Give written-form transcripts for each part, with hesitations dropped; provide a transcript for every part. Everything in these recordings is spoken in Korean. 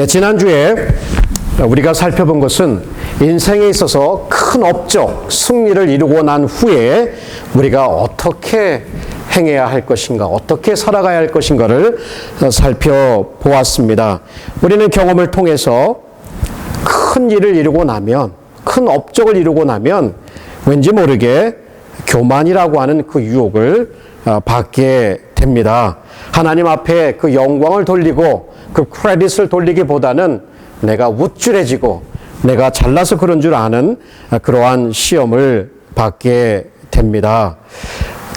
지난주에 우리가 살펴본 것은 인생에 있어서 큰 업적, 승리를 이루고 난 후에 우리가 어떻게 행해야 할 것인가, 어떻게 살아가야 할 것인가를 살펴보았습니다. 우리는 경험을 통해서 큰 일을 이루고 나면, 큰 업적을 이루고 나면 왠지 모르게 교만이라고 하는 그 유혹을 받게 됩니다. 하나님 앞에 그 영광을 돌리고 그 크레딧을 돌리기보다는 내가 우쭐해지고 내가 잘나서 그런 줄 아는 그러한 시험을 받게 됩니다.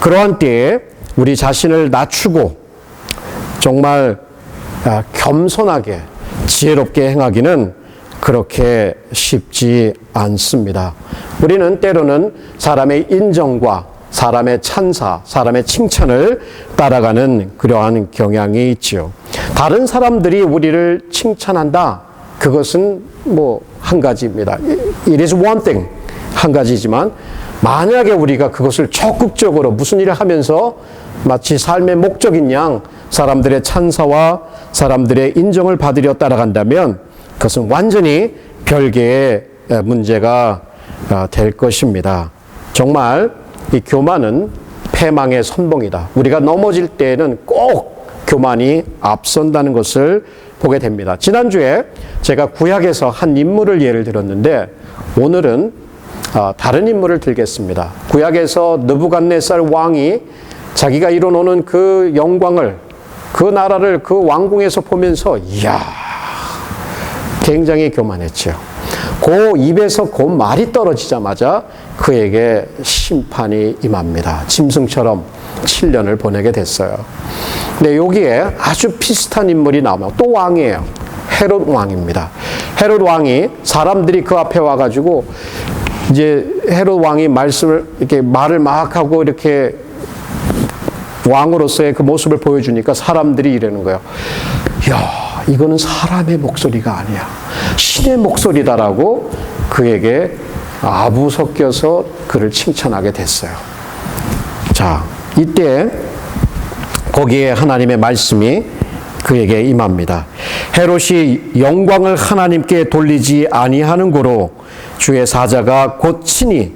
그러한 때에 우리 자신을 낮추고 정말 겸손하게 지혜롭게 행하기는 그렇게 쉽지 않습니다. 우리는 때로는 사람의 인정과 사람의 찬사, 사람의 칭찬을 따라가는 그러한 경향이 있죠. 다른 사람들이 우리를 칭찬한다. 그것은 한 가지입니다. It is one thing. 한 가지지만 만약에 우리가 그것을 적극적으로 무슨 일을 하면서 마치 삶의 목적인 양 사람들의 찬사와 사람들의 인정을 받으려 따라간다면 그것은 완전히 별개의 문제가 될 것입니다. 정말 이 교만은 패망의 선봉이다. 우리가 넘어질 때에는 꼭 교만이 앞선다는 것을 보게 됩니다. 지난주에 제가 구약에서 한 인물을 예를 들었는데 오늘은 다른 인물을 들겠습니다. 구약에서 느부갓네살 왕이 자기가 이뤄놓은 그 영광을, 그 나라를 그 왕궁에서 보면서 이야, 굉장히 교만했죠. 그 입에서 그 말이 떨어지자마자 그에게 심판이 임합니다. 짐승처럼 7년을 보내게 됐어요. 근데 여기에 아주 비슷한 인물이 나오면 또 왕이에요. 헤롯 왕입니다. 헤롯 왕이 사람들이 그 앞에 와가지고 이제 헤롯 왕이 말을 막 하고 이렇게 왕으로서의 그 모습을 보여주니까 사람들이 이러는 거예요. 야, 이거는 사람의 목소리가 아니야. 신의 목소리다라고 그에게 아부 섞여서 그를 칭찬하게 됐어요. 자, 이때 거기에 하나님의 말씀이 그에게 임합니다. 헤롯이 영광을 하나님께 돌리지 아니하는 고로 주의 사자가 곧 친히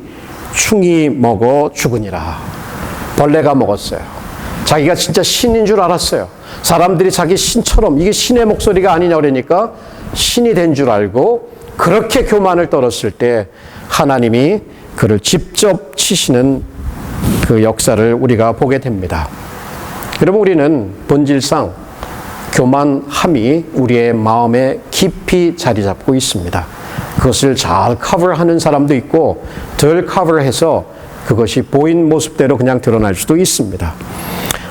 충이 먹어 죽으니라. 벌레가 먹었어요. 자기가 진짜 신인 줄 알았어요. 사람들이 자기 신처럼 이게 신의 목소리가 아니냐 그러니까 신이 된 줄 알고 그렇게 교만을 떨었을 때 하나님이 그를 직접 치시는 그 역사를 우리가 보게 됩니다. 여러분, 우리는 본질상 교만함이 우리의 마음에 깊이 자리 잡고 있습니다. 그것을 잘 커버하는 사람도 있고 덜 커버해서 그것이 보인 모습대로 그냥 드러날 수도 있습니다.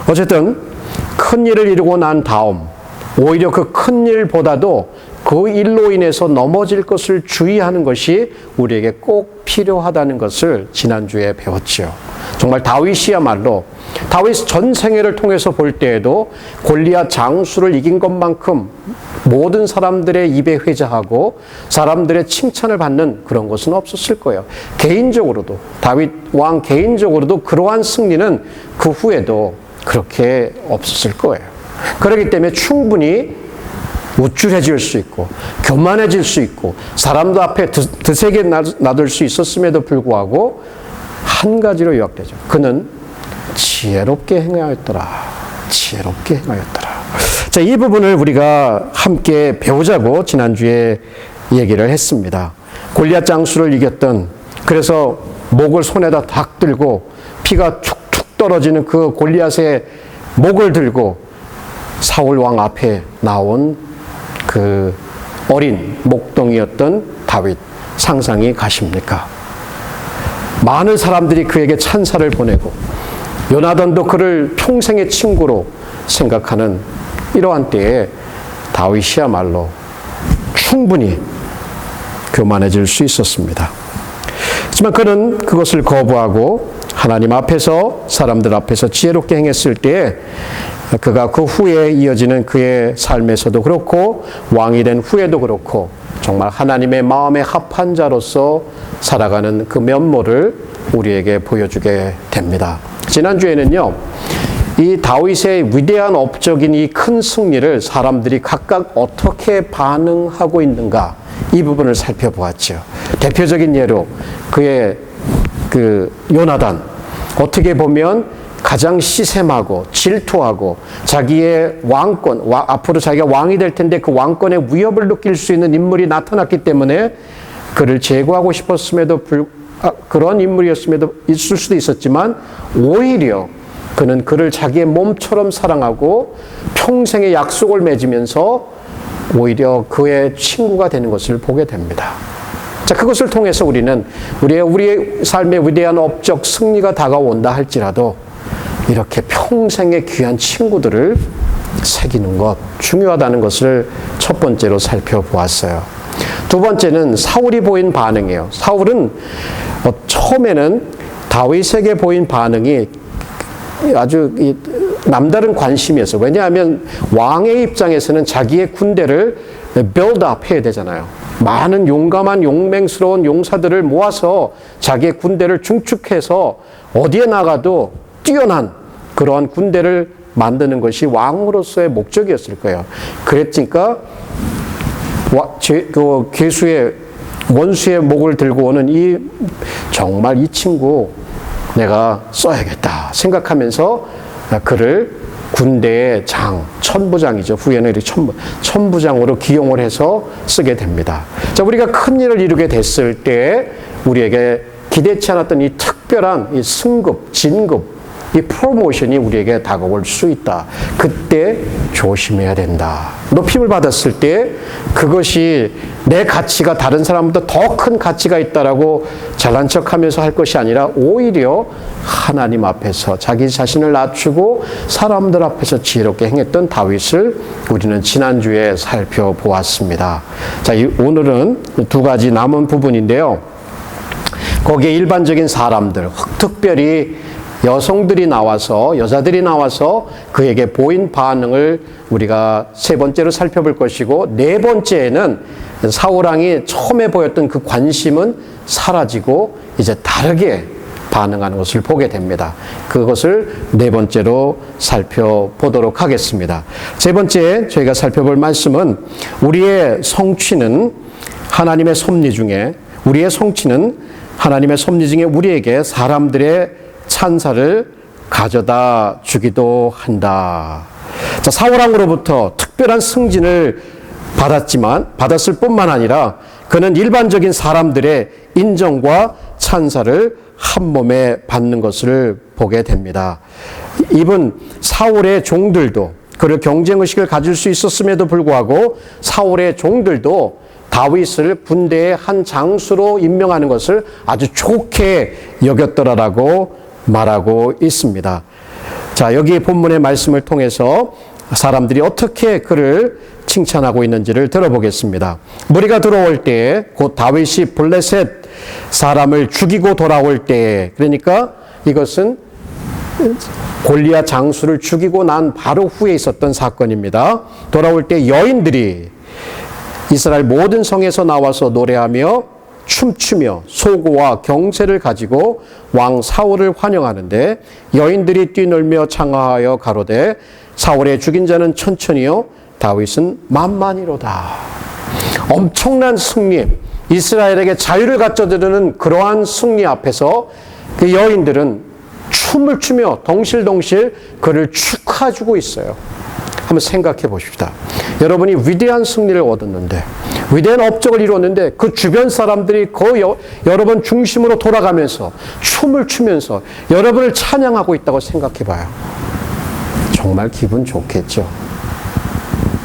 어쨌든 큰 일을 이루고 난 다음 오히려 그 큰 일보다도 그 일로 인해서 넘어질 것을 주의하는 것이 우리에게 꼭 필요하다는 것을 지난주에 배웠죠. 정말 다윗이야말로 다윗 전 생애를 통해서 볼 때에도 골리앗 장수를 이긴 것만큼 모든 사람들의 입에 회자하고 사람들의 칭찬을 받는 그런 것은 없었을 거예요. 개인적으로도 다윗 왕 개인적으로도 그러한 승리는 그 후에도 그렇게 없었을 거예요. 그렇기 때문에 충분히 우쭐해질 수 있고 교만해질 수 있고 사람도 앞에 드세게 나들 수 있었음에도 불구하고 한 가지로 요약되죠. 그는 지혜롭게 행하였더라. 지혜롭게 행하였더라. 자, 이 부분을 우리가 함께 배우자고 지난주에 얘기를 했습니다. 골리앗 장수를 이겼던, 그래서 목을 손에다 탁 들고 피가 툭툭 떨어지는 그 골리앗의 목을 들고 사울 왕 앞에 나온 그 어린 목동이었던 다윗, 상상이 가십니까? 많은 사람들이 그에게 찬사를 보내고 요나단도 그를 평생의 친구로 생각하는 이러한 때에 다윗이야말로 충분히 교만해질 수 있었습니다. 하지만 그는 그것을 거부하고 하나님 앞에서, 사람들 앞에서 지혜롭게 행했을 때에 그가 그 후에 이어지는 그의 삶에서도 그렇고 왕이 된 후에도 그렇고 정말 하나님의 마음에 합한 자로서 살아가는 그 면모를 우리에게 보여주게 됩니다. 지난주에는요, 이 다윗의 위대한 업적인 이 큰 승리를 사람들이 각각 어떻게 반응하고 있는가, 이 부분을 살펴보았죠. 대표적인 예로 그의 그 요나단, 어떻게 보면 가장 시샘하고 질투하고 자기의 왕권, 앞으로 자기가 왕이 될 텐데 그 왕권의 위협을 느낄 수 있는 인물이 나타났기 때문에 그를 제거하고 싶었음에도 그런 인물이었음에도 있을 수도 있었지만, 오히려 그는 그를 자기의 몸처럼 사랑하고 평생의 약속을 맺으면서 오히려 그의 친구가 되는 것을 보게 됩니다. 자, 그것을 통해서 우리는 우리의 삶의 위대한 업적 승리가 다가온다 할지라도 이렇게 평생의 귀한 친구들을 새기는 것 중요하다는 것을 첫 번째로 살펴보았어요. 두 번째는 사울이 보인 반응이에요. 사울은 처음에는 다윗에게 보인 반응이 아주 남다른 관심이었어요. 왜냐하면 왕의 입장에서는 자기의 군대를 빌드업 해야 되잖아요. 많은 용감한 용맹스러운 용사들을 모아서 자기의 군대를 중축해서 어디에 나가도 뛰어난 그러한 군대를 만드는 것이 왕으로서의 목적이었을 거예요. 그랬으니까 그 괴수의 원수의 목을 들고 오는 정말 이 친구 내가 써야겠다 생각하면서 그를 군대의 천부장이죠. 후에는 천부장으로 기용을 해서 쓰게 됩니다. 자, 우리가 큰 일을 이루게 됐을 때 우리에게 기대치 않았던 이 특별한 이 승급, 진급, 이 프로모션이 우리에게 다가올 수 있다. 그때 조심해야 된다. 높임을 받았을 때 그것이 내 가치가 다른 사람보다 더 큰 가치가 있다라고 잘난 척하면서 할 것이 아니라 오히려 하나님 앞에서 자기 자신을 낮추고 사람들 앞에서 지혜롭게 행했던 다윗을 우리는 지난주에 살펴보았습니다. 자, 오늘은 두 가지 남은 부분인데요. 거기에 일반적인 사람들, 특별히 여자들이 나와서 그에게 보인 반응을 우리가 세 번째로 살펴볼 것이고, 네 번째에는 사울왕이 처음에 보였던 그 관심은 사라지고 이제 다르게 반응하는 것을 보게 됩니다. 그것을 네 번째로 살펴보도록 하겠습니다. 세 번째 저희가 살펴볼 말씀은 우리의 성취는 하나님의 섭리 중에 우리에게 사람들의 찬사를 가져다 주기도 한다. 자, 사울왕으로부터 특별한 승진을 받았을 뿐만 아니라 그는 일반적인 사람들의 인정과 찬사를 한 몸에 받는 것을 보게 됩니다. 이분 사울의 종들도 그를 경쟁의식을 가질 수 있었음에도 불구하고 사울의 종들도 다윗을 군대의 한 장수로 임명하는 것을 아주 좋게 여겼더라라고 말하고 있습니다. 자, 여기 본문의 말씀을 통해서 사람들이 어떻게 그를 칭찬하고 있는지를 들어보겠습니다. 무리가 들어올 때에 곧 다윗이 블레셋 사람을 죽이고 돌아올 때에, 그러니까 이것은 골리앗 장수를 죽이고 난 바로 후에 있었던 사건입니다. 돌아올 때 여인들이 이스라엘 모든 성에서 나와서 노래하며 춤추며 소고와 경세를 가지고 왕 사울을 환영하는데, 여인들이 뛰놀며 창하하여 가로되 사울의 죽인 자는 천천히요 다윗은 만만히로다. 엄청난 승리, 이스라엘에게 자유를 가져드리는 그러한 승리 앞에서 그 여인들은 춤을 추며 덩실덩실 그를 축하해주고 있어요. 한번 생각해 보십시다. 여러분이 위대한 승리를 얻었는데, 위대한 업적을 이뤘는데 그 주변 사람들이 여러분 중심으로 돌아가면서 춤을 추면서 여러분을 찬양하고 있다고 생각해 봐요. 정말 기분 좋겠죠.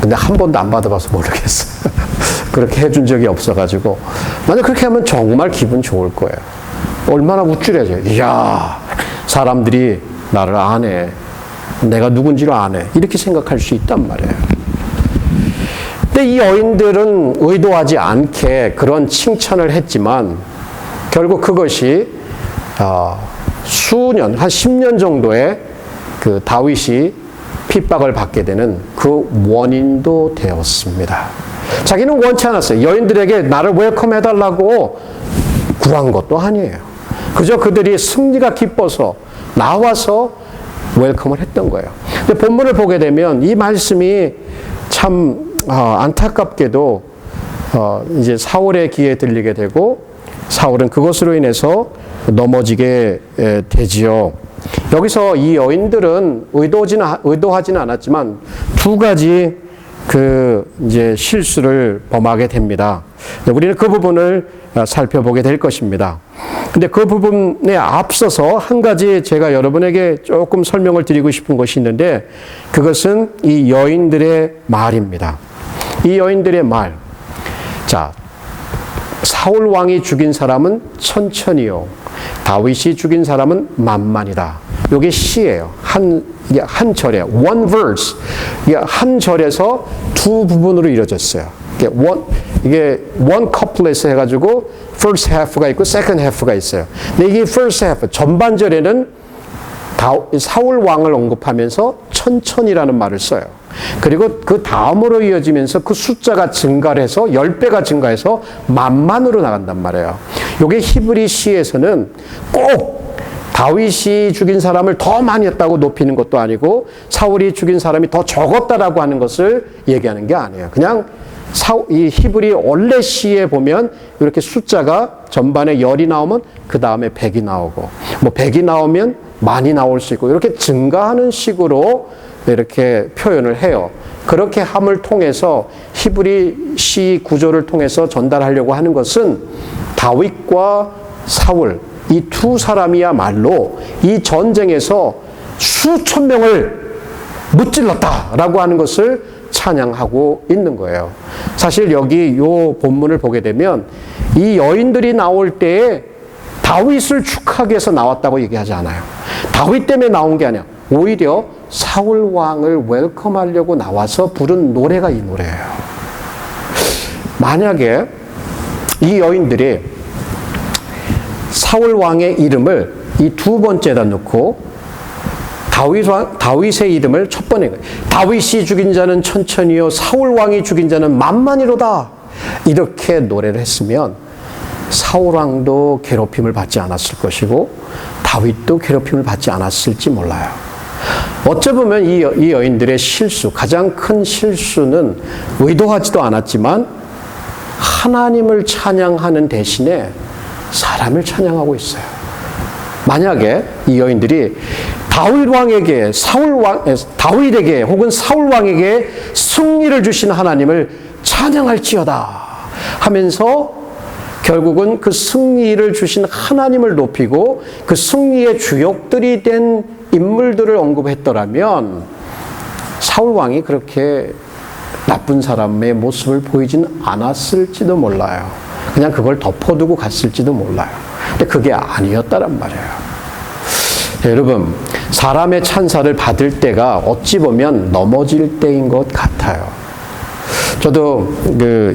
근데 한 번도 안 받아봐서 모르겠어요. 그렇게 해준 적이 없어가지고. 만약 그렇게 하면 정말 기분 좋을 거예요. 얼마나 우쭐해져요. 이야, 사람들이 나를 아네. 내가 누군지를 아네. 이렇게 생각할 수 있단 말이에요. 근데 이 여인들은 의도하지 않게 그런 칭찬을 했지만 결국 그것이 수년, 한 10년 정도의 그 다윗이 핍박을 받게 되는 그 원인도 되었습니다. 자기는 원치 않았어요. 여인들에게 나를 웰컴 해달라고 구한 것도 아니에요. 그저 그들이 승리가 기뻐서 나와서 웰컴을 했던 거예요. 근데 본문을 보게 되면 이 말씀이 참 안타깝게도 이제 사울의 귀에 들리게 되고 사울은 그것으로 인해서 넘어지게 되지요. 여기서 이 여인들은 의도하지는 않았지만 두 가지 이제 실수를 범하게 됩니다. 우리는 그 부분을 살펴보게 될 것입니다. 근데 그 부분에 앞서서 한 가지 제가 여러분에게 조금 설명을 드리고 싶은 것이 있는데 그것은 이 여인들의 말입니다. 이 여인들의 말. 자, 사울 왕이 죽인 사람은 천천히요. 다윗이 죽인 사람은 만만이다. 이게 시예요. 한 절에 one verse. 이게 한 절에서 두 부분으로 이루어졌어요. 이게 one couplet 해가지고 first half가 있고 second half가 있어요. 근데 이게 first half 전반절에는 사울 왕을 언급하면서 천천히라는 말을 써요. 그리고 그 다음으로 이어지면서 그 숫자가 증가를 해서 10배가 증가해서 만만으로 나간단 말이에요. 이게 히브리 시에서는 꼭 다윗이 죽인 사람을 더 많이 했다고 높이는 것도 아니고 사울이 죽인 사람이 더 적었다라고 하는 것을 얘기하는 게 아니에요. 그냥 이 히브리 원래 시에 보면 이렇게 숫자가 전반에 10이 나오면 그 다음에 100이 나오고 뭐 100이 나오면 많이 나올 수 있고 이렇게 증가하는 식으로 이렇게 표현을 해요. 그렇게 함을 통해서 히브리 시 구조를 통해서 전달하려고 하는 것은 다윗과 사울 이 두 사람이야말로 이 전쟁에서 수천 명을 무찔렀다라고 하는 것을 찬양하고 있는 거예요. 사실 여기 이 본문을 보게 되면 이 여인들이 나올 때에 다윗을 축하하기 위해서 나왔다고 얘기하지 않아요. 다윗 때문에 나온 게 아니야. 오히려 사울 왕을 웰컴하려고 나와서 부른 노래가 이 노래예요. 만약에 이 여인들이 사울 왕의 이름을 이 두 번째에다 넣고 다윗의 이름을 첫 번에 다윗이 죽인 자는 천천히요 사울 왕이 죽인 자는 만만이로다 이렇게 노래를 했으면 사울 왕도 괴롭힘을 받지 않았을 것이고 다윗도 괴롭힘을 받지 않았을지 몰라요. 어찌 보면 이 여인들의 실수, 가장 큰 실수는 의도하지도 않았지만 하나님을 찬양하는 대신에 사람을 찬양하고 있어요. 만약에 이 여인들이 다윗에게 혹은 사울 왕에게 승리를 주신 하나님을 찬양할지어다 하면서 결국은 그 승리를 주신 하나님을 높이고 그 승리의 주역들이 된 인물들을 언급했더라면 사울 왕이 그렇게 나쁜 사람의 모습을 보이진 않았을지도 몰라요. 그냥 그걸 덮어두고 갔을지도 몰라요. 근데 그게 아니었다란 말이에요. 여러분, 사람의 찬사를 받을 때가 어찌 보면 넘어질 때인 것 같아요. 저도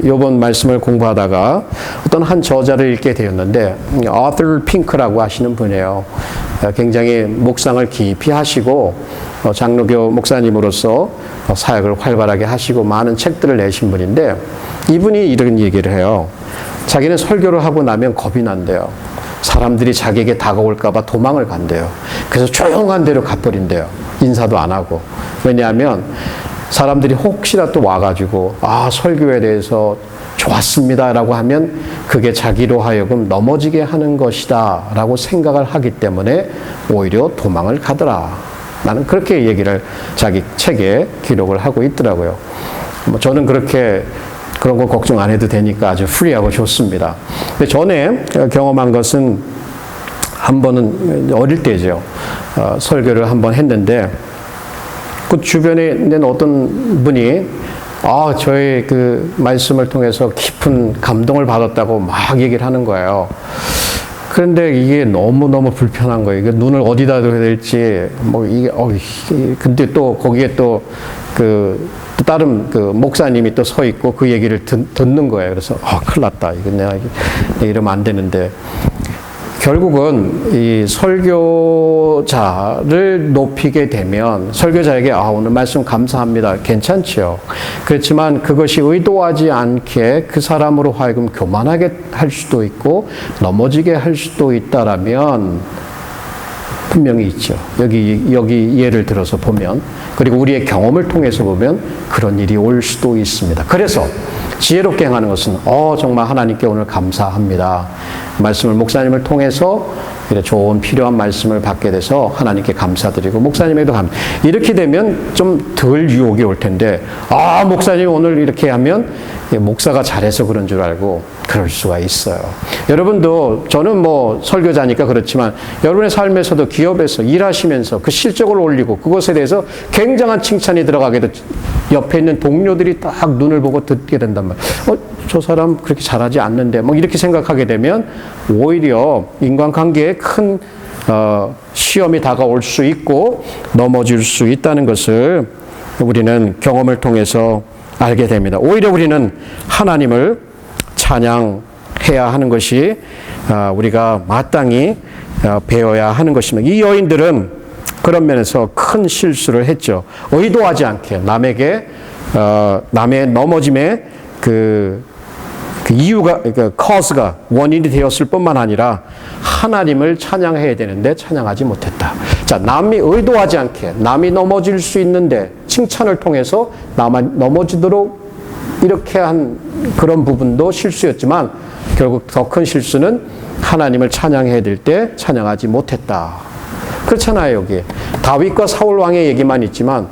요번 말씀을 공부하다가 어떤 한 저자를 읽게 되었는데, 아더 핑크라고 하시는 분이에요. 굉장히 묵상을 깊이 하시고, 장로교 목사님으로서 사역을 활발하게 하시고 많은 책들을 내신 분인데, 이분이 이런 얘기를 해요. 자기는 설교를 하고 나면 겁이 난대요. 사람들이 자기에게 다가올까봐 도망을 간대요. 그래서 조용한 데로 가버린대요. 인사도 안 하고. 왜냐하면 사람들이 혹시라도 와가지고 설교에 대해서 좋았습니다 라고 하면 그게 자기로 하여금 넘어지게 하는 것이다 라고 생각을 하기 때문에 오히려 도망을 가더라. 나는 그렇게 얘기를 자기 책에 기록을 하고 있더라고요. 저는 그렇게 그런 거 걱정 안 해도 되니까 아주 프리하고 좋습니다. 근데 전에 경험한 것은 한 번은 어릴 때죠. 설교를 한 번 했는데 그 주변에 있는 어떤 분이 저의 그 말씀을 통해서 깊은 감동을 받았다고 막 얘기를 하는 거예요. 그런데 이게 너무너무 불편한 거예요. 이게 눈을 어디다 둬야 될지, 근데 또 거기에 또 다른 목사님이 또 서 있고 그 얘기를 듣는 거예요. 그래서, 큰일 났다. 이거 내가 이러면 안 되는데. 결국은 이 설교자를 높이게 되면 설교자에게 오늘 말씀 감사합니다. 괜찮죠. 그렇지만 그것이 의도하지 않게 그 사람으로 하여금 교만하게 할 수도 있고 넘어지게 할 수도 있다라면 분명히 있죠. 여기 예를 들어서 보면, 그리고 우리의 경험을 통해서 보면 그런 일이 올 수도 있습니다. 그래서 지혜롭게 행하는 것은 정말 하나님께 오늘 감사합니다. 말씀을 목사님을 통해서 좋은 필요한 말씀을 받게 돼서 하나님께 감사드리고 목사님에게도 이렇게 되면 좀 덜 유혹이 올 텐데 목사님 오늘 이렇게 하면 목사가 잘해서 그런 줄 알고 그럴 수가 있어요. 여러분도 저는 뭐 설교자니까 그렇지만 여러분의 삶에서도 기업에서 일하시면서 그 실적을 올리고 그것에 대해서 굉장한 칭찬이 들어가게 돼 옆에 있는 동료들이 딱 눈을 보고 듣게 된단 말이에요. 저 사람 그렇게 잘하지 않는데 뭐 이렇게 생각하게 되면 오히려 인간관계에 큰 시험이 다가올 수 있고 넘어질 수 있다는 것을 우리는 경험을 통해서 알게 됩니다. 오히려 우리는 하나님을 찬양해야 하는 것이 우리가 마땅히 배워야 하는 것입니다. 이 여인들은 그런 면에서 큰 실수를 했죠. 의도하지 않게 남의 넘어짐에 그 이유가, cause가 원인이 되었을 뿐만 아니라 하나님을 찬양해야 되는데 찬양하지 못했다. 자, 남이 의도하지 않게 남이 넘어질 수 있는데 칭찬을 통해서 나만 넘어지도록 이렇게 한 그런 부분도 실수였지만 결국 더 큰 실수는 하나님을 찬양해야 될 때 찬양하지 못했다. 그렇잖아요, 여기. 다윗과 사울 왕의 얘기만 있지만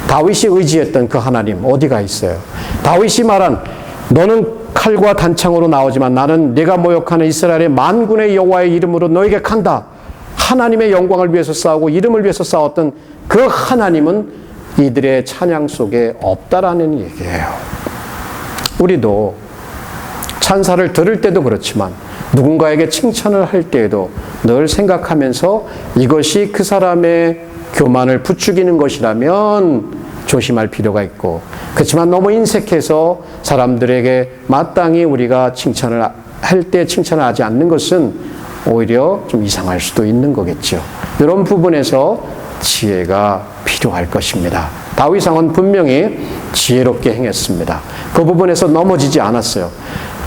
다윗이 의지했던 그 하나님 어디가 있어요? 다윗이 말한 너는 칼과 단창으로 나오지만 나는 네가 모욕하는 이스라엘의 만군의 여호와의 이름으로 너에게 간다. 하나님의 영광을 위해서 싸우고 이름을 위해서 싸웠던 그 하나님은 이들의 찬양 속에 없다라는 얘기예요. 우리도 찬사를 들을 때도 그렇지만 누군가에게 칭찬을 할 때에도 늘 생각하면서 이것이 그 사람의 교만을 부추기는 것이라면 조심할 필요가 있고, 그렇지만 너무 인색해서 사람들에게 마땅히 우리가 칭찬을 할 때 칭찬을 하지 않는 것은 오히려 좀 이상할 수도 있는 거겠죠. 이런 부분에서 지혜가 필요할 것입니다. 다윗 왕은 분명히 지혜롭게 행했습니다. 그 부분에서 넘어지지 않았어요.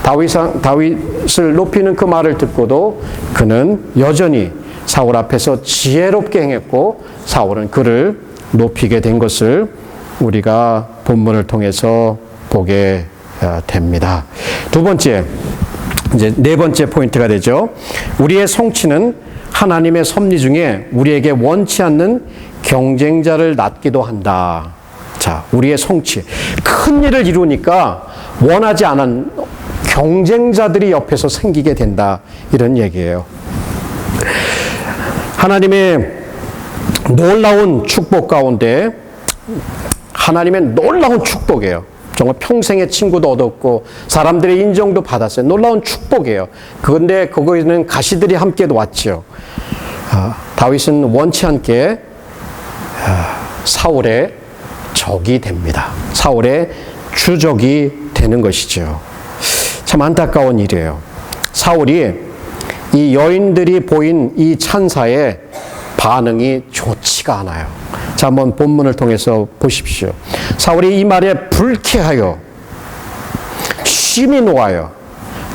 다윗을 높이는 그 말을 듣고도 그는 여전히 사울 앞에서 지혜롭게 행했고 사울은 그를 높이게 된 것을 우리가 본문을 통해서 보게 됩니다. 두 번째, 이제 네 번째 포인트가 되죠. 우리의 성취는 하나님의 섭리 중에 우리에게 원치 않는 경쟁자를 낳기도 한다. 자, 우리의 성취. 큰 일을 이루니까 원하지 않은 경쟁자들이 옆에서 생기게 된다. 이런 얘기예요. 하나님의 놀라운 축복 가운데 하나님의 놀라운 축복이에요. 정말 평생의 친구도 얻었고 사람들의 인정도 받았어요. 놀라운 축복이에요. 그런데 거기에는 가시들이 함께도 왔죠. 다윗은 원치 않게 사울의 적이 됩니다. 사울의 주적이 되는 것이죠. 참 안타까운 일이에요. 사울이 이 여인들이 보인 이 찬사에 반응이 좋지가 않아요. 자, 한번 본문을 통해서 보십시오. 사울이 이 말에 불쾌하여 심히 노하여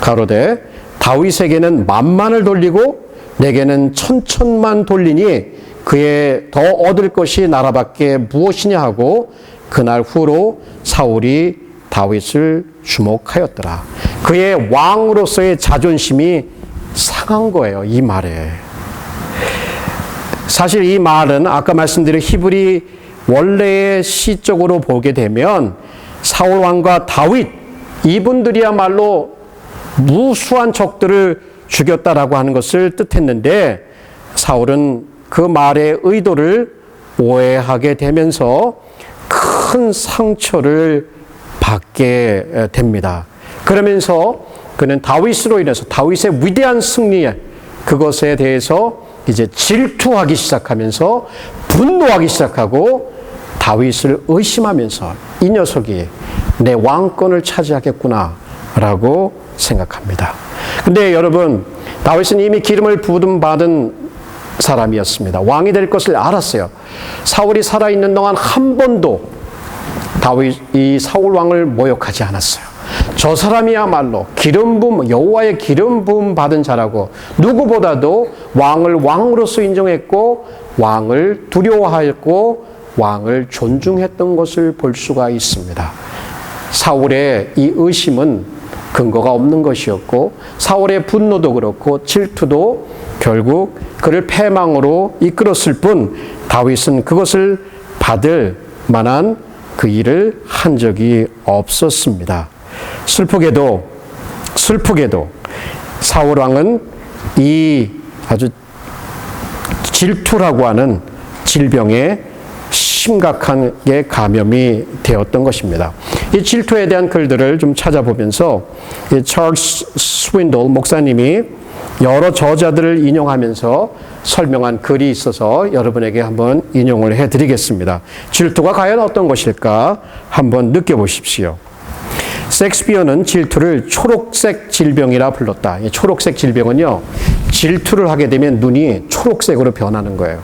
가로되 다윗에게는 만만을 돌리고 내게는 천천만 돌리니 그의 더 얻을 것이 나라밖에 무엇이냐 하고 그날 후로 사울이 다윗을 주목하였더라. 그의 왕으로서의 자존심이 상한 거예요, 이 말에. 사실 이 말은 아까 말씀드린 히브리 원래의 시적으로 보게 되면 사울 왕과 다윗 이분들이야말로 무수한 적들을 죽였다라고 하는 것을 뜻했는데 사울은 그 말의 의도를 오해하게 되면서 큰 상처를 받게 됩니다. 그러면서 그는 다윗으로 인해서 다윗의 위대한 승리 그것에 대해서 이제 질투하기 시작하면서 분노하기 시작하고 다윗을 의심하면서 이 녀석이 내 왕권을 차지하겠구나 라고 생각합니다. 근데 여러분, 다윗은 이미 기름을 부음 받은 사람이었습니다. 왕이 될 것을 알았어요. 사울이 살아있는 동안 한 번도 이 사울 왕을 모욕하지 않았어요. 저 사람이야말로 기름 부음, 여호와의 기름 부음 받은 자라고 누구보다도 왕을 왕으로서 인정했고 왕을 두려워하였고 왕을 존중했던 것을 볼 수가 있습니다. 사울의 이 의심은 근거가 없는 것이었고 사울의 분노도 그렇고 질투도 결국 그를 패망으로 이끌었을 뿐 다윗은 그것을 받을 만한 그 일을 한 적이 없었습니다. 슬프게도 사울 왕은 이 아주 질투라고 하는 질병에 심각하게 감염이 되었던 것입니다. 이 질투에 대한 글들을 좀 찾아보면서 이 찰스 스윈돌 목사님이 여러 저자들을 인용하면서 설명한 글이 있어서 여러분에게 한번 인용을 해드리겠습니다. 질투가 과연 어떤 것일까 한번 느껴보십시오. 섹스피어는 질투를 초록색 질병이라 불렀다. 이 초록색 질병은요, 질투를 하게 되면 눈이 초록색으로 변하는 거예요.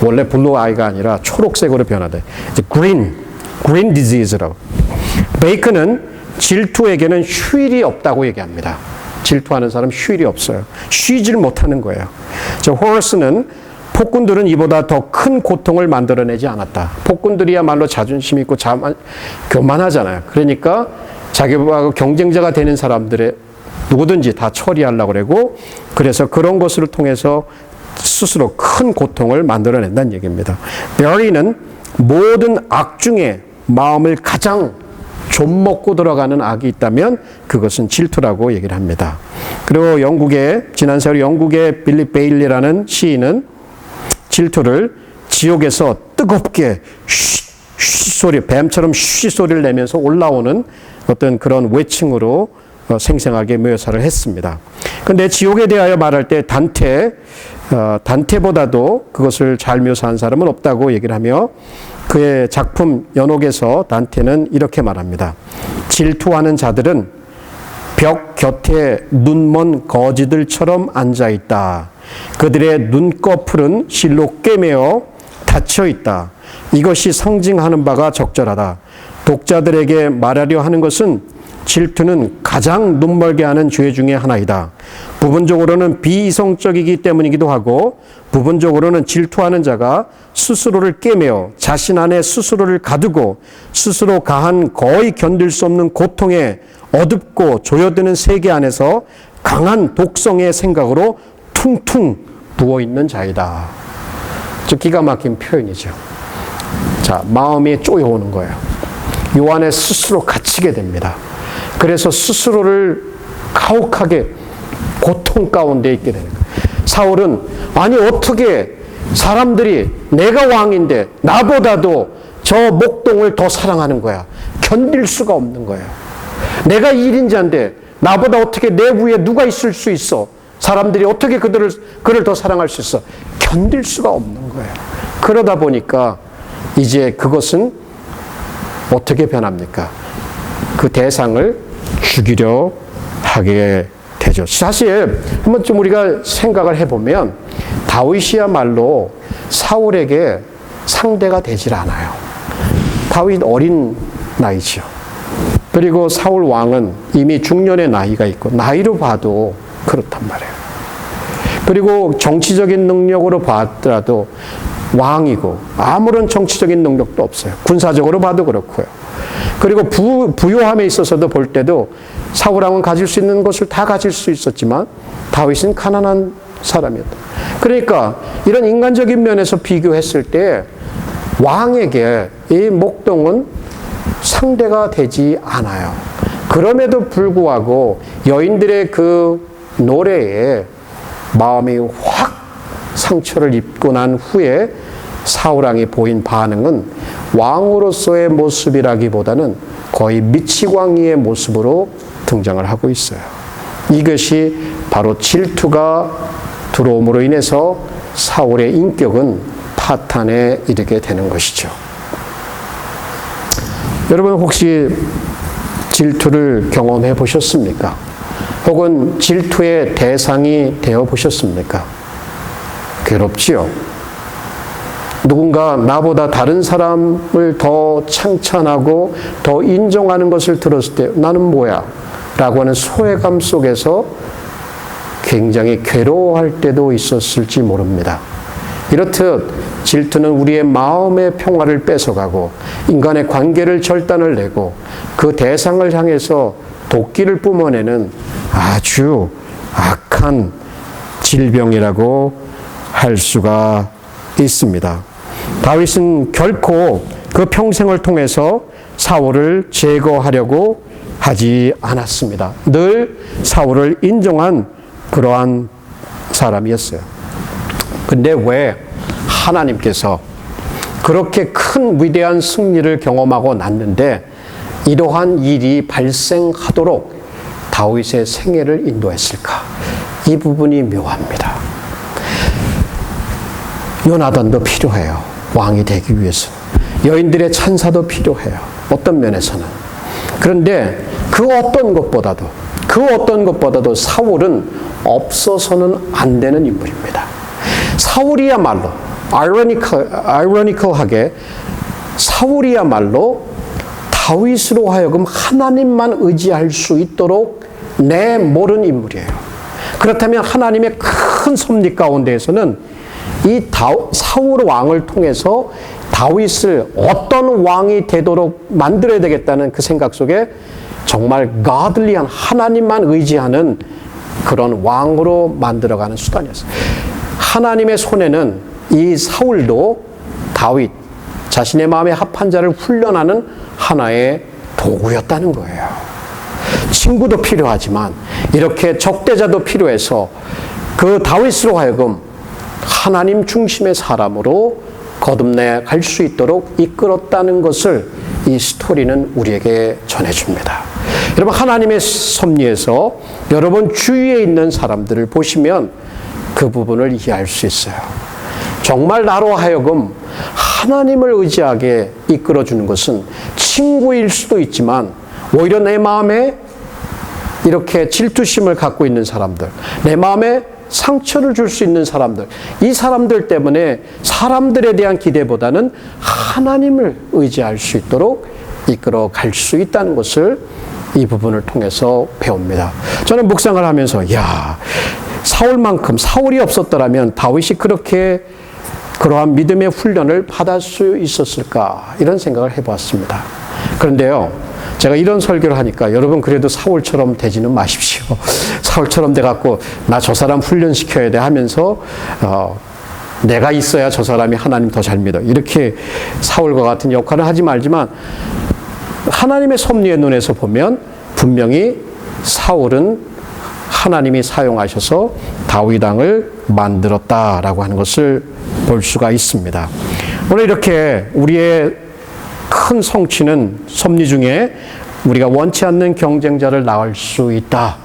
원래 블루 아이가 아니라 초록색으로 변하대. green disease라고. 베이컨은 질투에게는 휴일이 없다고 얘기합니다. 질투하는 사람 휴일이 없어요. 쉬지를 못하는 거예요. 호러스는 폭군들은 이보다 더 큰 고통을 만들어내지 않았다. 폭군들이야말로 자존심 있고 교만하잖아요. 그러니까 자기하고 경쟁자가 되는 사람들의 누구든지 다 처리하려고 그러고, 그래서 그런 것을 통해서 스스로 큰 고통을 만들어낸다는 얘기입니다. 베리는 모든 악 중에 마음을 가장 좀먹고 들어가는 악이 있다면 그것은 질투라고 얘기를 합니다. 그리고 지난 세월 영국의 빌리 베일리라는 시인은 질투를 지옥에서 뜨겁게 소리, 뱀처럼 쉬 소리를 내면서 올라오는 어떤 그런 외칭으로 생생하게 묘사를 했습니다. 그런데 지옥에 대하여 말할 때 단테보다도 그것을 잘 묘사한 사람은 없다고 얘기를 하며, 그의 작품 연옥에서 단테는 이렇게 말합니다. 질투하는 자들은 벽 곁에 눈먼 거지들처럼 앉아있다. 그들의 눈꺼풀은 실로 꿰매어 닫혀있다. 이것이 상징하는 바가 적절하다. 독자들에게 말하려 하는 것은 질투는 가장 눈멀게 하는 죄 중에 하나이다. 부분적으로는 비이성적이기 때문이기도 하고, 부분적으로는 질투하는 자가 스스로를 꿰매어 자신 안에 스스로를 가두고 스스로 가한 거의 견딜 수 없는 고통에 어둡고 조여드는 세계 안에서 강한 독성의 생각으로 퉁퉁 부어있는 자이다. 기가 막힌 표현이죠. 자, 마음이 쪼여오는 거예요. 요 안에 스스로 갇히게 됩니다. 그래서 스스로를 가혹하게 고통 가운데 있게 되는 거예요. 사울은 아니 어떻게 사람들이 내가 왕인데 나보다도 저 목동을 더 사랑하는 거야. 견딜 수가 없는 거예요. 내가 1인자인데 나보다 어떻게 내 위에 누가 있을 수 있어. 사람들이 어떻게 그를 더 사랑할 수 있어. 견딜 수가 없는 거예요. 그러다 보니까 이제 그것은 어떻게 변합니까? 그 대상을 죽이려 하게 되죠. 사실 한번 좀 우리가 생각을 해보면 다윗이야말로 사울에게 상대가 되질 않아요. 다윗 어린 나이죠. 그리고 사울 왕은 이미 중년의 나이가 있고 나이로 봐도 그렇단 말이에요. 그리고 정치적인 능력으로 봤더라도 왕이고 아무런 정치적인 능력도 없어요. 군사적으로 봐도 그렇고요. 그리고 부요함에 있어서도 볼 때도 사울 왕은 가질 수 있는 것을 다 가질 수 있었지만 다윗은 가난한 사람이었다. 그러니까 이런 인간적인 면에서 비교했을 때 왕에게 이 목동은 상대가 되지 않아요. 그럼에도 불구하고 여인들의 그 노래에 마음이 확 상처를 입고 난 후에 사울왕이 보인 반응은 왕으로서의 모습이라기보다는 거의 미치광이의 모습으로 등장을 하고 있어요. 이것이 바로 질투가 들어옴으로 인해서 사울의 인격은 파탄에 이르게 되는 것이죠. 여러분 혹시 질투를 경험해 보셨습니까? 혹은 질투의 대상이 되어 보셨습니까? 괴롭지요. 누군가 나보다 다른 사람을 더 칭찬하고 더 인정하는 것을 들었을 때 나는 뭐야? 라고 하는 소외감 속에서 굉장히 괴로워할 때도 있었을지 모릅니다. 이렇듯 질투는 우리의 마음의 평화를 뺏어가고 인간의 관계를 절단을 내고 그 대상을 향해서 도끼를 뿜어내는 아주 악한 질병이라고 할 수가 있습니다. 다윗은 결코 그 평생을 통해서 사울을 제거하려고 하지 않았습니다. 늘 사울을 인정한 그러한 사람이었어요. 근데 왜 하나님께서 그렇게 큰 위대한 승리를 경험하고 났는데 이러한 일이 발생하도록 다윗의 생애를 인도했을까? 이 부분이 묘합니다. 요나단도 필요해요. 왕이 되기 위해서. 여인들의 찬사도 필요해요. 어떤 면에서는. 그런데 그 어떤 것보다도 사울은 없어서는 안 되는 인물입니다. 사울이야말로 아이러니컬하게 사울이야말로 다윗으로 하여금 하나님만 의지할 수 있도록 내모른 인물이에요. 그렇다면 하나님의 큰 섭리 가운데에서는 이 사울 왕을 통해서 다윗을 어떤 왕이 되도록 만들어야 되겠다는 그 생각 속에 정말 godly한 하나님만 의지하는 그런 왕으로 만들어가는 수단이었어요. 하나님의 손에는 이 사울도 다윗, 자신의 마음에 합한 자를 훈련하는 하나의 도구였다는 거예요. 친구도 필요하지만 이렇게 적대자도 필요해서 그 다윗으로 하여금 하나님 중심의 사람으로 거듭내 갈 수 있도록 이끌었다는 것을 이 스토리는 우리에게 전해줍니다. 여러분, 하나님의 섭리에서 여러분 주위에 있는 사람들을 보시면 그 부분을 이해할 수 있어요. 정말 나로 하여금 하나님을 의지하게 이끌어주는 것은 친구일 수도 있지만 오히려 내 마음에 이렇게 질투심을 갖고 있는 사람들, 내 마음에 상처를 줄 수 있는 사람들, 이 사람들 때문에 사람들에 대한 기대보다는 하나님을 의지할 수 있도록 이끌어 갈 수 있다는 것을 이 부분을 통해서 배웁니다. 저는 묵상을 하면서 사울이 없었더라면 다윗이 그렇게 그러한 믿음의 훈련을 받을 수 있었을까 이런 생각을 해보았습니다. 그런데요, 제가 이런 설교를 하니까 여러분 그래도 사울처럼 되지는 마십시오. 사울처럼 돼갖고 나 저 사람 훈련시켜야 돼 하면서 내가 있어야 저 사람이 하나님 더 잘 믿어. 이렇게 사울과 같은 역할을 하지 말지만 하나님의 섭리의 눈에서 보면 분명히 사울은 하나님이 사용하셔서 다윗 왕을 만들었다라고 하는 것을 볼 수가 있습니다. 오늘 이렇게 우리의 큰 성취는 섭리 중에 우리가 원치 않는 경쟁자를 낳을 수 있다.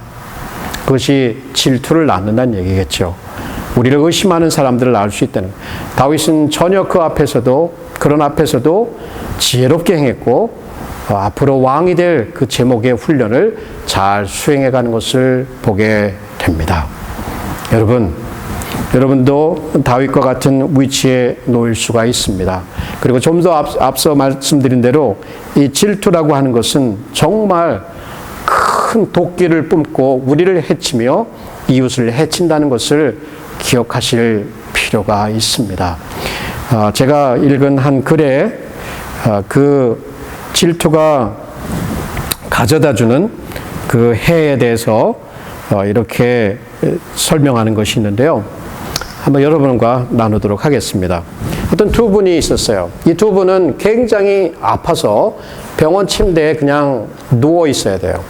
그것이 질투를 낳는다는 얘기겠죠. 우리를 의심하는 사람들을 낳을 수 있다는 거예요. 다윗은 전혀 그런 앞에서도 지혜롭게 행했고 앞으로 왕이 될 그 제목의 훈련을 잘 수행해가는 것을 보게 됩니다. 여러분도 다윗과 같은 위치에 놓일 수가 있습니다. 그리고 좀 더 앞서 말씀드린 대로 이 질투라고 하는 것은 정말 큰 도끼를 뿜고 우리를 해치며 이웃을 해친다는 것을 기억하실 필요가 있습니다. 제가 읽은 한 글에 그 질투가 가져다주는 그 해에 대해서 이렇게 설명하는 것이 있는데요. 한번 여러분과 나누도록 하겠습니다. 어떤 두 분이 있었어요. 이 두 분은 굉장히 아파서 병원 침대에 그냥 누워 있어야 돼요.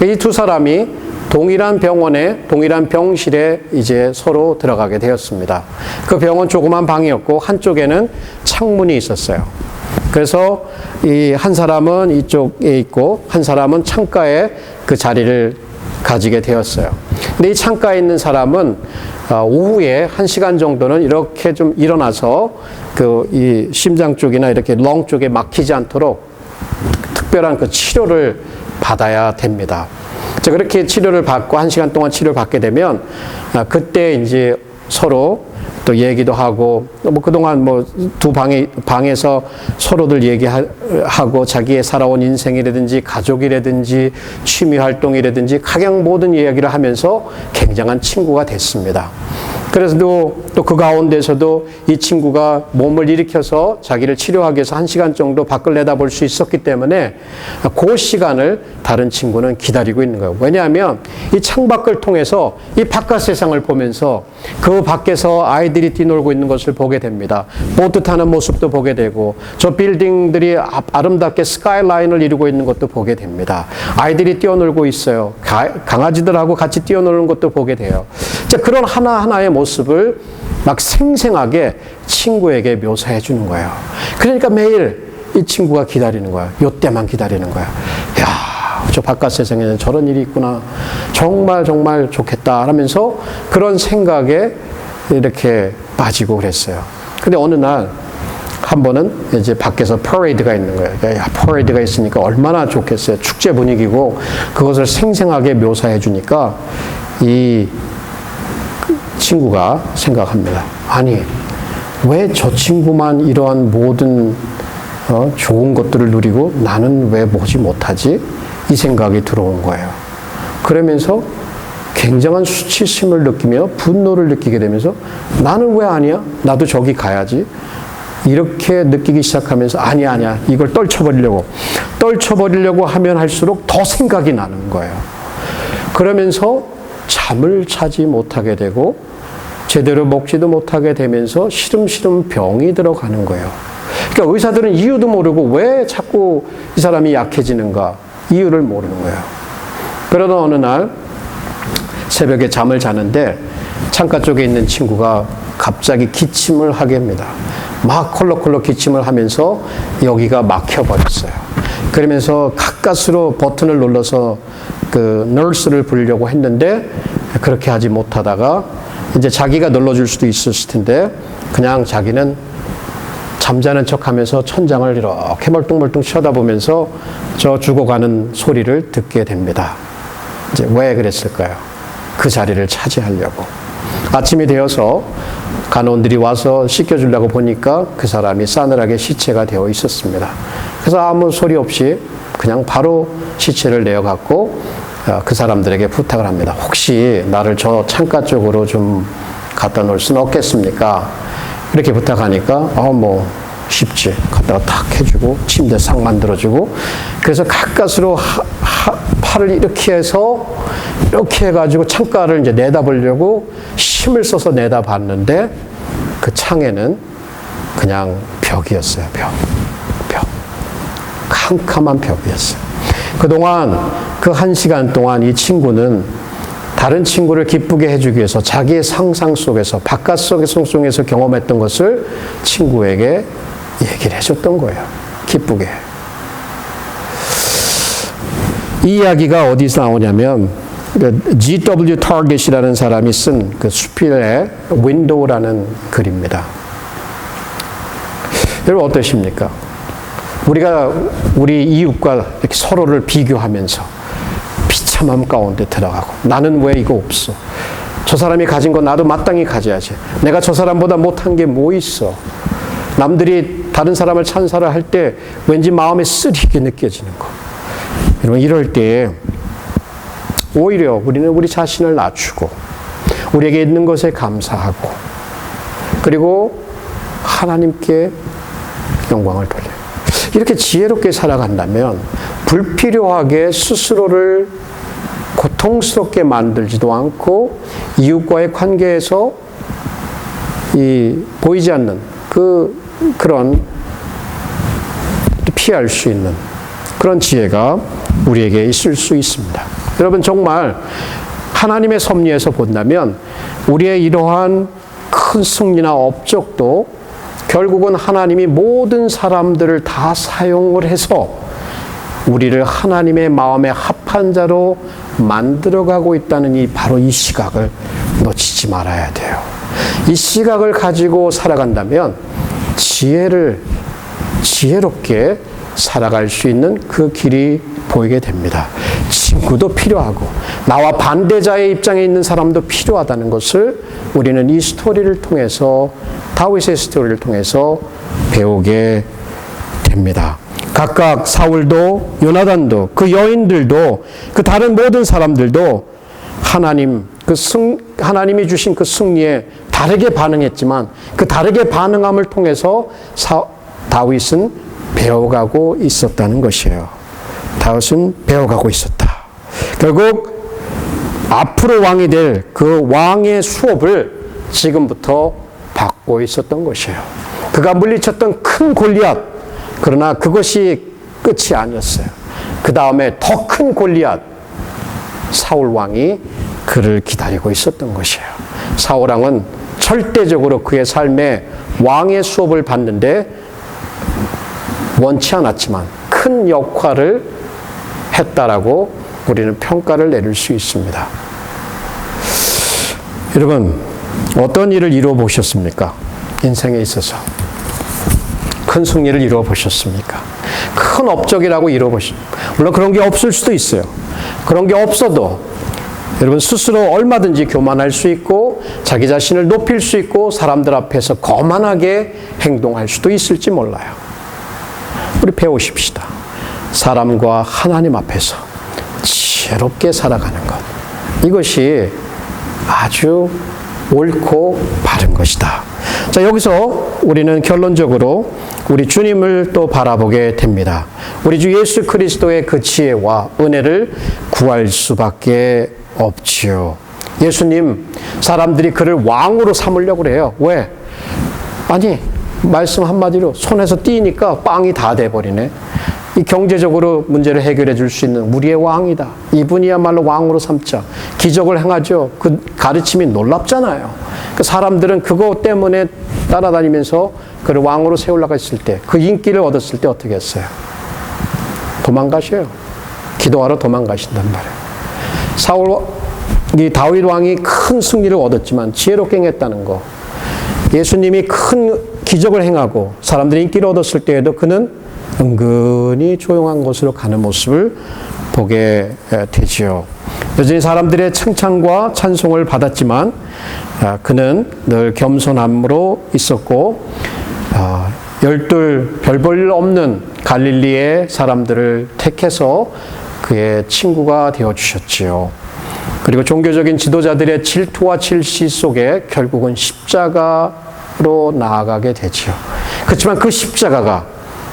이 두 사람이 동일한 병원에, 동일한 병실에 이제 서로 들어가게 되었습니다. 그 병원 조그만 방이었고 한쪽에는 창문이 있었어요. 그래서 이 한 사람은 이쪽에 있고 한 사람은 창가에 그 자리를 가지게 되었어요. 근데 이 창가에 있는 사람은 오후에 1시간 정도는 이렇게 좀 일어나서 이 심장 쪽이나 이렇게 렁 쪽에 막히지 않도록 특별한 그 치료를 받아야 됩니다. 자, 그렇게 치료를 받고 1시간 동안 치료를 받게 되면 그때 이제 서로 또 얘기도 하고, 뭐 그동안 뭐 두 방에서 서로들 얘기하고 자기의 살아온 인생이라든지 가족이라든지 취미 활동이라든지 각양 모든 이야기를 하면서 굉장한 친구가 됐습니다. 그래서 또 그 가운데서도 이 친구가 몸을 일으켜서 자기를 치료하기 위해서 1시간 정도 밖을 내다볼 수 있었기 때문에 그 시간을 다른 친구는 기다리고 있는 거예요. 왜냐하면 이 창밖을 통해서 이 바깥 세상을 보면서 그 밖에서 아이들이 뛰놀고 있는 것을 보게 됩니다. 보트 타는 모습도 보게 되고 저 빌딩들이 아름답게 스카이라인을 이루고 있는 것도 보게 됩니다. 아이들이 뛰어놀고 있어요. 강아지들하고 같이 뛰어노는 것도 보게 돼요. 자, 그런 하나하나의 모습을 막 생생하게 친구에게 묘사해 주는 거예요. 그러니까 매일 이 친구가 기다리는 거야. 요때만 기다리는 거야. 야, 저 바깥 세상에는 저런 일이 있구나. 정말 정말 좋겠다 하면서 그런 생각에 이렇게 빠지고 그랬어요. 근데 어느 날 한 번은 이제 밖에서 퍼레이드가 있는 거예요. 야, 퍼레이드가 있으니까 얼마나 좋겠어요. 축제 분위기고 그것을 생생하게 묘사해 주니까 이 친구가 생각합니다. 아니, 왜 저 친구만 이러한 모든 좋은 것들을 누리고 나는 왜 보지 못하지? 이 생각이 들어온 거예요. 그러면서 굉장한 수치심을 느끼며 분노를 느끼게 되면서 나는 왜 아니야? 나도 저기 가야지. 이렇게 느끼기 시작하면서 아니야. 이걸 떨쳐버리려고 하면 할수록 더 생각이 나는 거예요. 그러면서 잠을 자지 못하게 되고 제대로 먹지도 못하게 되면서 시름시름 병이 들어가는 거예요. 그러니까 의사들은 이유도 모르고 왜 자꾸 이 사람이 약해지는가 이유를 모르는 거예요. 그러다 어느 날 새벽에 잠을 자는데 창가 쪽에 있는 친구가 갑자기 기침을 하게 합니다. 막 콜록콜록 기침을 하면서 여기가 막혀버렸어요. 그러면서 가까스로 버튼을 눌러서 그 널스를 부르려고 했는데 그렇게 하지 못하다가 이제 자기가 눌러줄 수도 있었을 텐데 그냥 자기는 잠자는 척하면서 천장을 이렇게 멀뚱멀뚱 쳐다보면서 저 죽어가는 소리를 듣게 됩니다. 이제 왜 그랬을까요? 그 자리를 차지하려고. 아침이 되어서 간호원들이 와서 씻겨주려고 보니까 그 사람이 싸늘하게 시체가 되어 있었습니다. 그래서 아무 소리 없이 그냥 바로 시체를 내어갖고 그 사람들에게 부탁을 합니다. 혹시 나를 저 창가 쪽으로 좀 갖다 놓을 수는 없겠습니까? 이렇게 부탁하니까 뭐 쉽지. 갖다가 탁 해주고 침대 싹 만들어주고 그래서 가까스로 팔을 이렇게 해서 이렇게 해가지고 창가를 이제 내다보려고 힘을 써서 내다봤는데 그 창에는 그냥 벽이었어요. 벽. 캄캄한 벽이었어요. 그동안 그 1시간 동안 이 친구는 다른 친구를 기쁘게 해주기 위해서 자기의 상상 속에서 바깥 속에서 경험했던 것을 친구에게 얘기를 해줬던 거예요. 기쁘게. 이 이야기가 어디서 나오냐면 G.W. 타겟이라는 사람이 쓴 그 수필의 윈도우라는 글입니다. 여러분 어떠십니까? 우리가 우리 이웃과 이렇게 서로를 비교하면서 비참함 가운데 들어가고 나는 왜 이거 없어? 저 사람이 가진 거 나도 마땅히 가져야지. 내가 저 사람보다 못한 게 뭐 있어? 남들이 다른 사람을 찬사를 할 때 왠지 마음에 쓰리게 느껴지는 거. 여러분 이럴 때 오히려 우리는 우리 자신을 낮추고 우리에게 있는 것에 감사하고 그리고 하나님께 영광을 돌려요. 이렇게 지혜롭게 살아간다면 불필요하게 스스로를 고통스럽게 만들지도 않고 이웃과의 관계에서 보이지 않는 그런 피할 수 있는 그런 지혜가 우리에게 있을 수 있습니다. 여러분 정말 하나님의 섭리에서 본다면 우리의 이러한 큰 승리나 업적도 결국은 하나님이 모든 사람들을 다 사용을 해서 우리를 하나님의 마음에 합한 자로 만들어가고 있다는 바로 이 시각을 놓치지 말아야 돼요. 이 시각을 가지고 살아간다면 지혜롭게 살아갈 수 있는 그 길이 보이게 됩니다. 친구도 필요하고 나와 반대자의 입장에 있는 사람도 필요하다는 것을 우리는 이 스토리를 통해서, 다윗의 스토리를 통해서 배우게 됩니다. 각각 사울도 요나단도 그 여인들도 그 다른 모든 사람들도 하나님이 주신 그 승리에 다르게 반응했지만 그 다르게 반응함을 통해서 다윗은 배워가고 있었다는 것이에요. 다윗은 배워가고 있었다. 결국 앞으로 왕이 될 그 왕의 수업을 지금부터 받고 있었던 것이에요. 그가 물리쳤던 큰 골리앗, 그러나 그것이 끝이 아니었어요. 그 다음에 더 큰 골리앗, 사울 왕이 그를 기다리고 있었던 것이에요. 사울 왕은 절대적으로 그의 삶에 왕의 수업을 받는데 원치 않았지만 큰 역할을 했다라고 우리는 평가를 내릴 수 있습니다. 여러분, 어떤 일을 이루어 보셨습니까? 인생에 있어서 큰 승리를 이루어 보셨습니까? 큰 업적이라고 이루어 보셨습니까? 물론 그런 게 없을 수도 있어요. 그런 게 없어도 여러분 스스로 얼마든지 교만할 수 있고 자기 자신을 높일 수 있고 사람들 앞에서 거만하게 행동할 수도 있을지 몰라요. 우리 배우십시다. 사람과 하나님 앞에서 지혜롭게 살아가는 것. 이것이 아주 옳고 바른 것이다. 자, 여기서 우리는 결론적으로 우리 주님을 또 바라보게 됩니다. 우리 주 예수 그리스도의 그 지혜와 은혜를 구할 수밖에 없지요. 예수님, 사람들이 그를 왕으로 삼으려고 그래요. 왜? 아니, 말씀 한마디로 손에서 띄니까 빵이 다 돼버리네. 이 경제적으로 문제를 해결해 줄 수 있는 우리의 왕이다. 이분이야말로 왕으로 삼자. 기적을 행하죠. 그 가르침이 놀랍잖아요. 그 사람들은 그것 때문에 따라다니면서 그를 왕으로 세우려고 했을 때, 그 인기를 얻었을 때 어떻게 했어요? 도망가셔요. 기도하러 도망가신단 말이에요. 다윗 왕이 큰 승리를 얻었지만 지혜롭게 행했다는 거. 예수님이 큰 기적을 행하고 사람들이 인기를 얻었을 때에도 그는 은근히 조용한 곳으로 가는 모습을 보게 되지요. 여전히 사람들의 칭찬과 찬송을 받았지만 그는 늘 겸손함으로 있었고 열둘 별 볼 일 없는 갈릴리의 사람들을 택해서 그의 친구가 되어주셨지요. 그리고 종교적인 지도자들의 질투와 질시 속에 결국은 십자가로 나아가게 되지요. 그렇지만 그 십자가가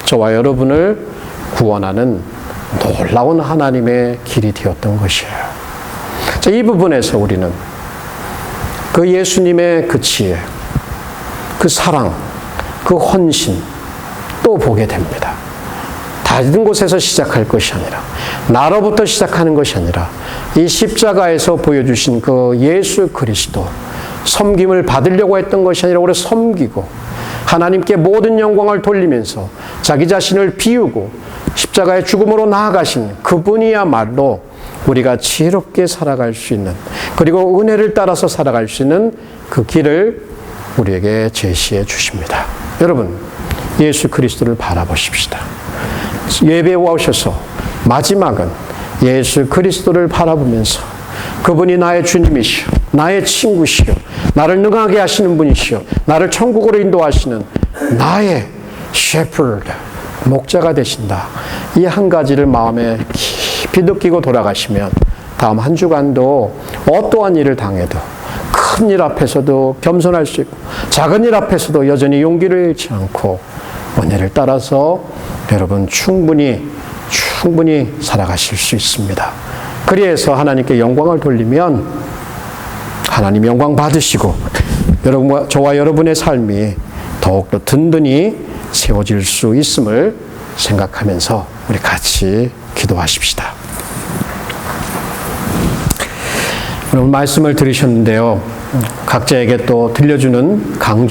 저와 여러분을 구원하는 놀라운 하나님의 길이 되었던 것이에요. 자, 이 부분에서 우리는 그 예수님의 그 지혜, 그 사랑, 그 헌신 또 보게 됩니다. 다른 곳에서 시작할 것이 아니라 나로부터 시작하는 것이 아니라 이 십자가에서 보여주신 그 예수 그리스도 섬김을 받으려고 했던 것이 아니라 오히려 섬기고 하나님께 모든 영광을 돌리면서 자기 자신을 비우고 십자가의 죽음으로 나아가신 그분이야말로 우리가 지혜롭게 살아갈 수 있는, 그리고 은혜를 따라서 살아갈 수 있는 그 길을 우리에게 제시해 주십니다. 여러분, 예수 그리스도를 바라보십시다. 예배에 오셔서 마지막은 예수 그리스도를 바라보면서 그분이 나의 주님이시오, 나의 친구시오, 나를 능하게 하시는 분이시오, 나를 천국으로 인도하시는 나의 shepherd, 목자가 되신다. 이 한 가지를 마음에 깊이 느끼고 돌아가시면 다음 한 주간도 어떠한 일을 당해도 큰 일 앞에서도 겸손할 수 있고 작은 일 앞에서도 여전히 용기를 잃지 않고 은혜를 따라서 여러분 충분히 살아가실 수 있습니다. 그래서 하나님께 영광을 돌리면 하나님 영광 받으시고 여러분과 저와 여러분의 삶이 더욱더 든든히 세워질 수 있음을 생각하면서 우리 같이 기도하십시다. 오늘 말씀을 들으셨는데요. 각자에게 또 들려주는 강조